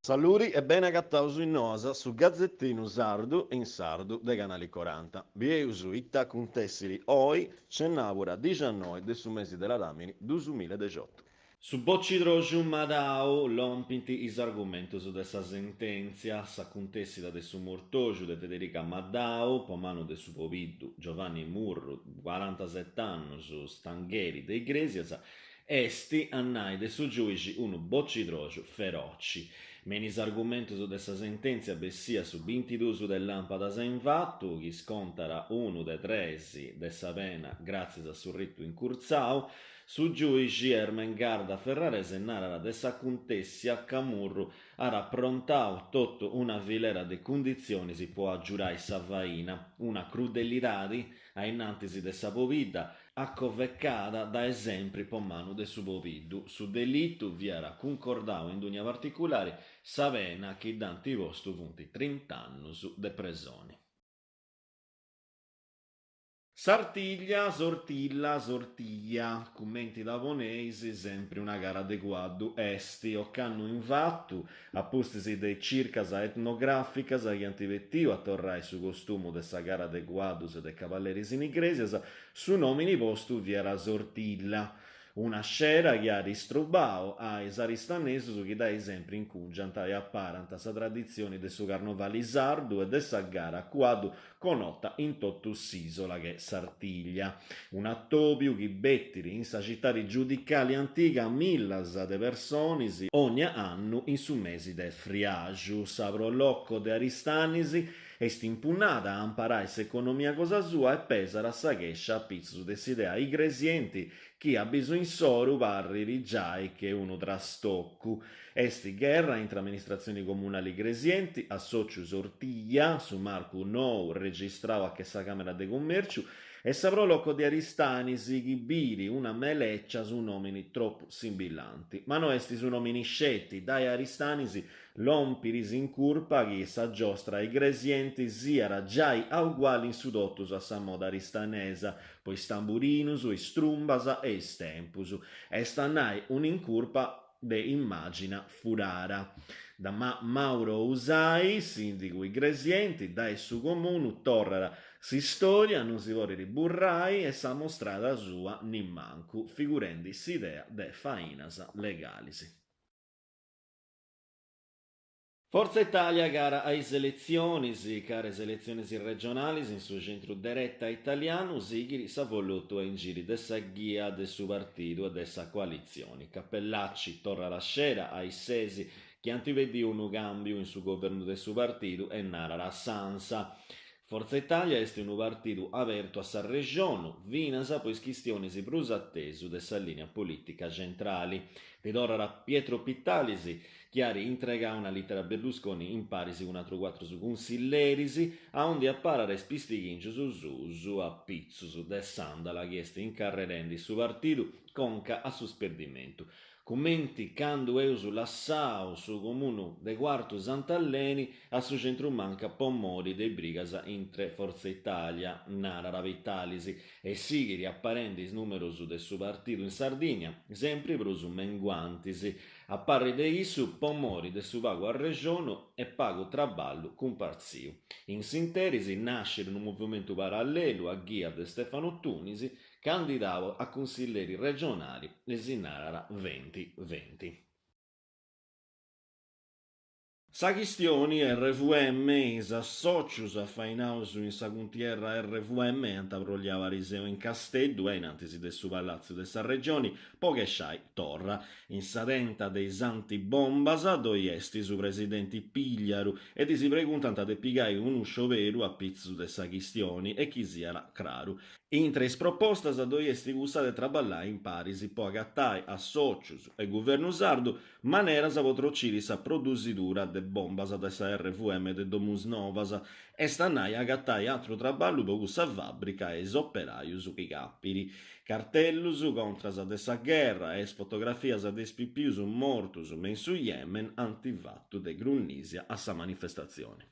Saluri e ben agattausu in nosa su Gazzettino Sardu in Sardu dei canali 40. Bieusu itta contessili oi cennavura 19 de su mesi della Damini 2018. Su bocci drogiu madau lompinti is argumentos dessa sentenzia, s'accuntessida de su mortogiu de Federica Maddau, pomano de su poviddu Giovanni Murru, 47 anni, su Stangheri de Iglesias, esti annai de su giuici unu bocci drogiu feroci. Menis argumentos dessa sentenzia bessia su 22 de lampadas invattu, chi scontara unu de tresi dessa pena grazie a su rittu incurzau, su giuici Ermengarda Ferrarese narra dessa contessia Camurru ha approntau tutto una filera de condizioni si può aggiurai sa vaina, una crudelidade a innantisi dessa povida, accovveccata da esempi pomanu de su poviddu. Su delittu vi era concordau in dunia particolare sa pena che danti vostu funti 30 anni de presoni. Sartiglia, sortilla, sortiglia, commenti da ponesi, sempre una gara de guaddu esti, o cannu invattu, appustisi de circasa etnograficas, agli antivettiu, attorrai su costumu de sa gara de guaddus e de cavalleris in igresias, su nomini postu vi era sortilla, una scera che ha distrubau a esaristanesu che dai sempre incugianta e apparanta sa tradizione de su carnovali sardu e de sa gara quaddu conota in tottu s'isola che Sartiglia. Un attopiu chi bettiri in sa città giudicali antica millas de personisi ogni anno in su mesi de friagiu. Sa prolocco de Aristanisi est impugnata a amparai s'economia cosa sua e pesara sa chescia a pizzu desidea igresienti chi ha bisogno soru parri rigiai che uno trastoccu. Esti guerra intra amministrazioni comunali gresienti, a sociu sortiglia, su Marcu Nou registrava a che sa Camera de Commerciu, e sa proloco di Aristanisi chi biri una meleccia su nomini troppo simbilanti. Ma no esti su nomini scetti, dai Aristanisi l'ompiris in curpa chi sa giostra ai gresienti siara giai uguali in sudottus a sa moda aristanesa, poi stamburinus, istrumbasa e istempus. Estannai un'incurpa de immagina furara. Da Mauro Usai, sindico igresienti, dai su comunu, torrara si storia, non si vuole riburrai e sa mostrata sua nimmancu, figurendi s'idea de fainasa legalisi. Forza Italia gara ai selezioni, care selezioni regionali in suo centro diretta italiano, sigiri sa voluto in giri dessa ghia del suo partito e dessa coalizione. Cappellacci torna la scera ai sesi che antivedi un cambio in suo governo del suo partito e narra la Sansa. Forza Italia è un partito aperto a sa regione, vinasa poi questioni si prusa atteso dessa linea politica centrali. Ed ora Pietro Pittalisi, chiari intrega una lettera a Berlusconi in parisi un altro quattro su consillerisi, a onde apparare spistighincio su a pizzo su de sandala chieste incarrerendi su partito conca a su sperdimento. Commenti cando eu su lassau su comunu de quarto Sant'Alleni a su centro manca Pommori dei Brigasa intre Forza Italia, Narara Vittalisi e sigiri apparendis numerosu de su partito in Sardigna, sempre prosu menguantisi. Appare de issu Pommori de su pago a regiono e pago traballo comparsiu. In sinterisi nasce un movimento parallelo a ghia de Stefano Tunisi, candidato a consiglieri regionali e si narra 2020. Sa chistioni RVM is associus a fainaus in sa cuntierra RVM antaprogliava Riseo in Casteddu e in antisi de su palazzo de sa regioni poche sciai torra in sa tenta dei santi bombasa doi esti su presidenti Pigliaru e di si preguntant de pigai unu scioveru a pizzu de sa chistioni e chi siara craru. In tres propostas a doi esti gustate traballai in parisi po agattai associus e governo sardu maneras a potrociri sa produsidura de bombas da sa RVM de Domus Novas e stannai agattai altro traballo poco sa fabbrica e operaius chi cappiri. Cartellus contras de sa guerra e fotografias de spipius mortus men su Yemen antivattu de Grunnisia a sa manifestazione.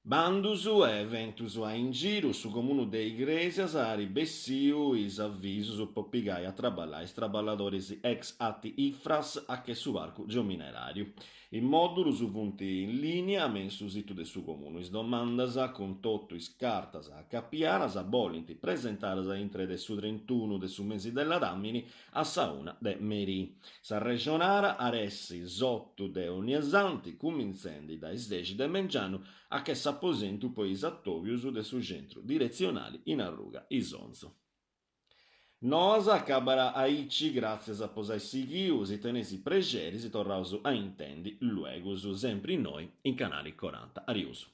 Bandus e eventus a in giro su comunu de Igresias a ribessiu is avvisus su poppigai a traballais traballadores ex atti ifras a che su arco geominerariu. In modulu su punti in linea men su situ de su comunu is domandas a con totto is cartas a capiaras a bolinti presentaras a intre de su 31 de su mesi della Damini a sauna de Meri. Sa regionara aressi sotto de ogni esanti cuminzendi da isdeci de Mengianu a che s'apposentu poi isattovius de su centro direzionali in arruga isonzo. Nos acabara aici grazie a posai sighius e tenesi pregeris e torrausu a intendi luegus sempre noi in canali 40 Ariuso.